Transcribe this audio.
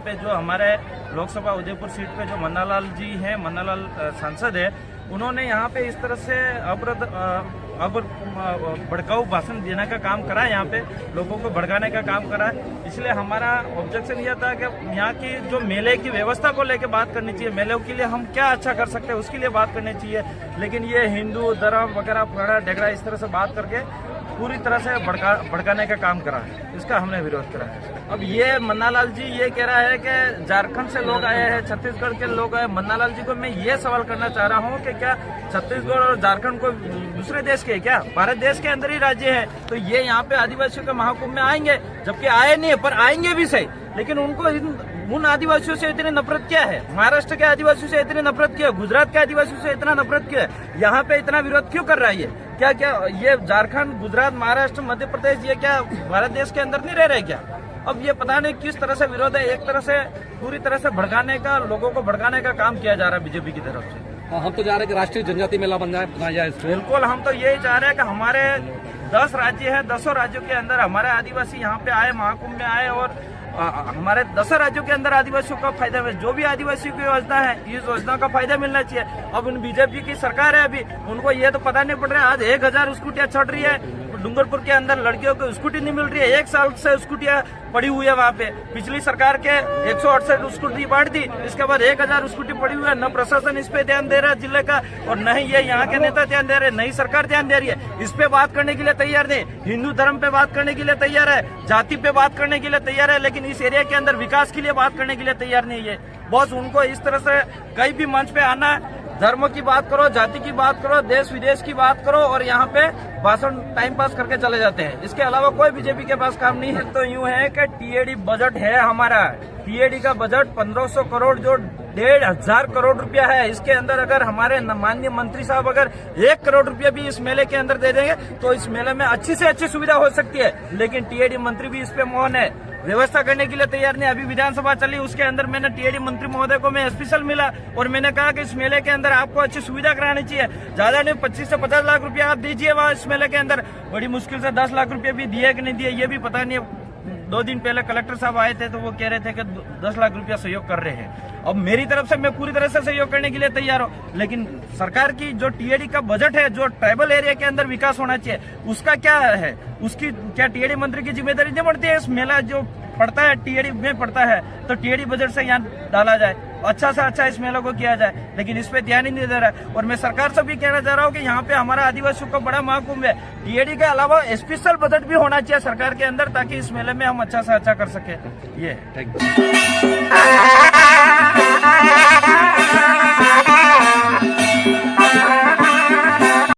पे जो हमारे लोकसभा उदयपुर सीट पे जो मन्नालाल जी हैं, मन्नालाल सांसद है, उन्होंने यहाँ पे इस तरह से भड़काऊ भाषण देने का काम करा है, यहाँ पे लोगों को भड़काने का काम करा है। इसलिए हमारा ऑब्जेक्शन यह था कि यहाँ की जो मेले की व्यवस्था को लेकर बात करनी चाहिए, मेले के लिए हम क्या अच्छा कर सकते हैं उसके लिए बात करनी चाहिए। लेकिन ये हिंदू धर्म वगैरह फड़ा ढेगड़ा इस तरह से बात करके पूरी तरह से भड़काने का काम करा है, इसका हमने विरोध करा है। अब ये मन्नालाल जी ये कह रहा है कि झारखंड से लोग आए हैं, छत्तीसगढ़ के लोग आए। मन्नालाल जी को मैं ये सवाल करना चाह रहा हूँ कि क्या छत्तीसगढ़ और झारखंड को दूसरे देश के क्या भारत देश के अंदर ही राज्य है, तो ये यहाँ पे आदिवासियों के महाकुंभ में आएंगे, जबकि आए नहीं है, पर आएंगे भी सही। लेकिन उनको उन आदिवासियों से इतनी नफरत क्या है? महाराष्ट्र के आदिवासियों से इतनी नफरत क्यों है? गुजरात के आदिवासियों से इतना नफरत क्यों है? यहाँ पे इतना विरोध क्यों कर रहा है? क्या क्या ये झारखंड, गुजरात, महाराष्ट्र, मध्य प्रदेश ये क्या भारत देश के अंदर नहीं रह रहे क्या? अब ये पता नहीं किस तरह से विरोध है, एक तरह से पूरी तरह से भड़काने का, लोगों को भड़काने का काम किया जा रहा है बीजेपी की तरफ से। हम तो चाह रहे हैं कि राष्ट्रीय जनजाति मेला बनाया जाए। बिल्कुल, हम तो यही चाह रहे हैं कि हमारे 10 राज्य हैं, 10 राज्यों के अंदर हमारे आदिवासी यहाँ पे आए, महाकुंभ में आए, और हमारे 10 राज्यों के अंदर आदिवासियों का फायदा मिले। जो भी आदिवासियों की योजना है, इस योजना का फायदा मिलना चाहिए। अब उन बीजेपी की सरकार है, अभी उनको ये तो पता नहीं पड़ रहा है। आज 1000 स्कूटियां चढ़ रही है डूंगरपुर के अंदर, लड़कियों को स्कूटी नहीं मिल रही है। 1 साल से स्कूटियां पड़ी हुई है वहाँ पे। पिछली सरकार के 168 स्कूटी बांट दी, इसके बाद 1000 स्कूटी पड़ी हुई है। न प्रशासन इस पे ध्यान दे रहा है जिले का, और न ही ये यहाँ के नेता ध्यान दे रहे, नई सरकार ध्यान दे रही है। इस पे बात करने के लिए तैयार नहीं, हिंदू धर्म पे बात करने के लिए तैयार है, जाति पे बात करने के लिए तैयार है, लेकिन इस एरिया के अंदर विकास के लिए बात करने के लिए तैयार नहीं है। बॉस उनको इस तरह से कहीं भी मंच पे आना, धर्म की बात करो, जाति की बात करो, देश विदेश की बात करो, और यहाँ पे भाषण टाइम पास करके चले जाते हैं। इसके अलावा कोई बीजेपी के पास काम नहीं है। तो यूं है कि टीएडी बजट है हमारा, टीएडी का बजट 1500 करोड़ जो 1500 करोड़ रुपया है, इसके अंदर अगर हमारे माननीय मंत्री साहब अगर 1 करोड़ रुपया भी इस मेले के अंदर दे देंगे तो इस मेले में अच्छी से अच्छी सुविधा हो सकती है। लेकिन टीएडी मंत्री भी इस पे मौन है, व्यवस्था करने के लिए तैयार नहीं। अभी विधानसभा चली, उसके अंदर मैंने टीएडी मंत्री महोदय को मैं स्पेशल मिला और मैंने कहा कि इस मेले के अंदर आपको अच्छी सुविधा करानी चाहिए। ज्यादा नहीं, 25 से 50 लाख रुपया आप दीजिए वहाँ इस मेले के अंदर। बड़ी मुश्किल से 10 लाख रुपया भी दिए कि नहीं दिए ये भी पता नहीं। 2 दिन पहले कलेक्टर साहब आए थे तो वो कह रहे थे कि 10 लाख रुपया सहयोग कर रहे हैं। अब मेरी तरफ से मैं पूरी तरह से सहयोग करने के लिए तैयार हूँ, लेकिन सरकार की जो टीएडी का बजट है, जो ट्राइबल एरिया के अंदर विकास होना चाहिए, उसका क्या है? उसकी क्या टीएडी मंत्री की जिम्मेदारी नहीं बढ़ती है? इस मेला जो पड़ता है टीएडी में पड़ता है, तो टीएडी बजट से यहाँ डाला जाए, अच्छा से अच्छा इस मेले को किया जाए, लेकिन इस पे ध्यान ही नहीं दे रहा है। और मैं सरकार से भी कहना चाह रहा हूँ कि यहाँ पे हमारा आदिवासियों का बड़ा महाकुंभ है, टीएडी के अलावा स्पेशल बजट भी होना चाहिए सरकार के अंदर, ताकि इस मेले में हम अच्छा से अच्छा कर सके। ये थैंक यू।